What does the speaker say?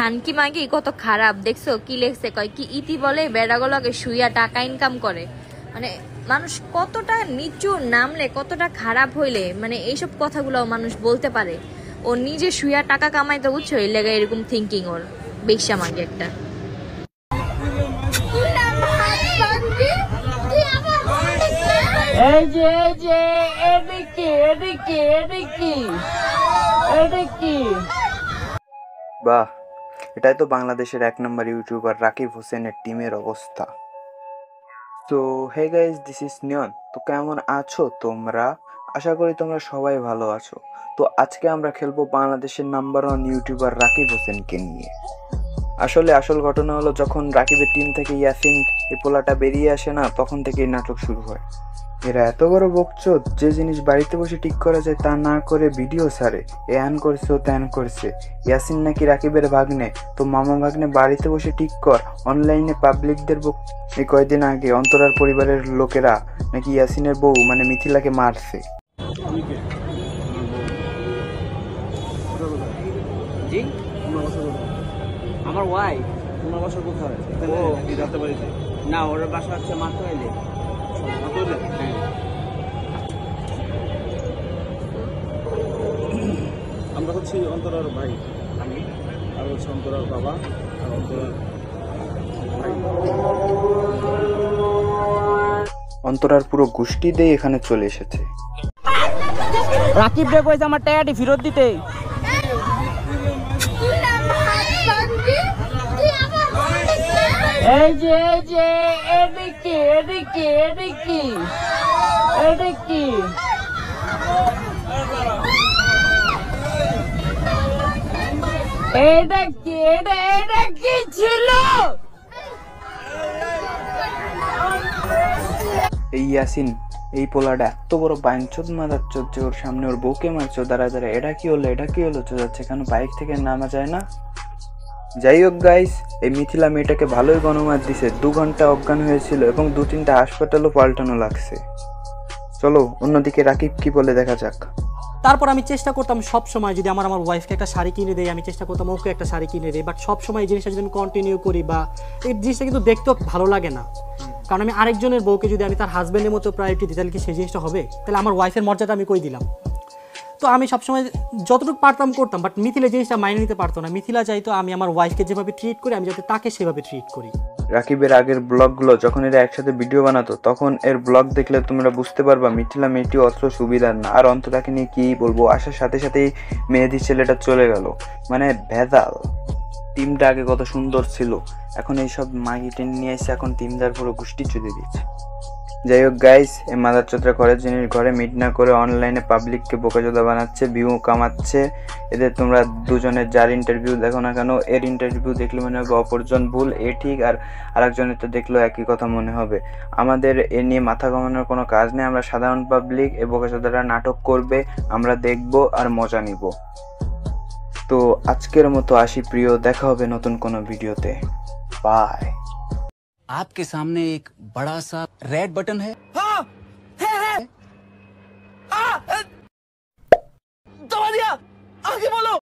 ধানকি মাগি কত খারাপ দেখছো কি লেখছে কয় কি ইতি বলে বেড়াগুলোকে শুইয়া টাকা ইনকাম করে মানে মানুষ কতটা নিচু নামলে কতটা খারাপ হইলে মানে এইসব কথাগুলো মানুষ বলতে পারে ও নিজে শুইয়া টাকা কামাইতে বুঝছো এই লেগে এরকম থিঙ্কিং ওর বেশ্যা মাগি একটা এই যে এদিকে বাহ, এটাই তো বাংলাদেশের 1 নম্বর ইউটিউবার রাকিব হোসেনের টিমের অবস্থা। তো হে গাইজ, দিস ইজ নিয়ন। তো কেমন আছো তোমরা? আশা করি তোমরা সবাই ভালো আছো। তো আজকে আমরা খেলবো বাংলাদেশের নাম্বার 1 ইউটিউবার রাকিব হোসেনকে নিয়ে। আসলে আসল ঘটনা হলো, যখন রাকিবের টিম থেকে ইয়াসিন এই পোলাটা বেরিয়ে আসে না, তখন থেকেই নাটক শুরু হয়। এরা এত বড় বকচোদ, যে জিনিস বাড়িতে বসে ঠিক করা যায় তা না করে ভিডিও ছাড়ে, এ আন করছে ও ত্যান করছে। ইয়াসিন নাকি রাকিবের ভাগ্নে, তো মামা ভাগ্নে বাড়িতে বসে ঠিক কর, অনলাইনে পাবলিকদের এই কয়েকদিন আগে অন্তরার পরিবারের লোকেরা নাকি ইয়াসিনের বউ মানে মিথিলাকে মারছে। জি আমার ওয়াইফ। তোমার বাসা কোথায়? এখানে নাকি রাতে বাড়িতে? না, ওর বাসা হচ্ছে মাতোয়াইলে। মাতোয়াইলে? হ্যাঁ। আমরা হচ্ছি অন্তরার ভাই, আমি আর হচ্ছে অন্তরার বাবা আর অন্তরার ভাই। অন্তরার পুরো গোষ্ঠী দিয়ে এখানে চলে এসেছে। রাকিব রে কইছে আমার টাকাটি ফেরত দিতে। এই যে এদিকে এটা কি ছিল? এই ইয়াসিন এই পোলাটা এত বড় বাইনচোদ মাদারচোদ যে ওর সামনে ওর বউকে মারছো দাঁড়া। এটা কি হলো যাচ্ছে কেন বাইক থেকে নামা যায় না? যাই হোক গাইস, এই মিথিলা মেয়েটাকে ভালোই গণমাত দিছে। 2 ঘন্টা অজ্ঞান হয়েছিল এবং 2-3টা হাসপাতালও পাল্টানো লাগছে। চলো অন্যদিকে রাকিব কি বলে দেখা যাক। তারপর আমি চেষ্টা করতাম সব সময়, যদি আমার ওয়াইফকে একটা শাড়ি কিনে দেয়, আমি চেষ্টা করতাম ওকে একটা শাড়ি কিনে দেয়। বাট সব সময় এই জিনিসটা যদি আমি কন্টিনিউ করি, বা এই জিনিসটা কিন্তু দেখতেও ভালো লাগে না। কারণ আমি আরেকজনের বউকে যদি আমি তার হাজব্যান্ডের মতো প্রায়োরিটি দিই, তাহলে কি সেই জিনিসটা হবে? তাহলে আমার ওয়াইফের মর্যাদা আমি কই দিলাম? তো আমি সবসময় যতটুকু পারতাম করতাম, বাট মিথিলা জিনিসটা মাইনে নিতে পারতো না। মিথিলা চাইতো আমি আমার ওয়াইফকে যেভাবে ট্রিট করি, আমি যাতে তাকে সেভাবে ট্রিট করি। রাকিবের আগের ব্লগগুলো যখন এরা একসাথে ভিডিও বানাতো, তখন এর ব্লগ দেখলে তোমরা বুঝতে পারবা মিথিলা মেয়েটি অত সুবিধার না। আর অন্তরাকে নিয়ে কী বলবো, আসার সাথে সাথেই মেহেদি ছেলেটা চলে গেল, মানে ভেজাল। টিমটা আগে কত সুন্দর ছিল, এখন এইসব মাগি টেন নিয়ে এসে এখন টিমদার পুরো গোষ্ঠী চুদে দিচ্ছে। যাই হোক গাইস, এই মাদারচোদরা ঘরের জিনিস ঘরে মিট না করে অনলাইনে পাবলিককে বোকাচোদা বানাচ্ছে, ভিউ কামাচ্ছে। এদের তোমরা দুজনের যার ইন্টারভিউ দেখো না কেন, এর ইন্টারভিউ দেখলে মনে হবে অপরজন ভুল, এ ঠিক, আর আরেকজনের তো দেখলেও একই কথা মনে হবে। আমাদের এ নিয়ে মাথা ঘামানোর কোনো কাজ নেই। আমরা সাধারণ পাবলিক, এ বোকাচোদারা নাটক করবে, আমরা দেখব আর মজা নিব। তো আজকের মতো আসি প্রিয়, দেখা হবে নতুন কোনো ভিডিওতে। बाय। आपके सामने एक बड़ा सा रेड बटन है,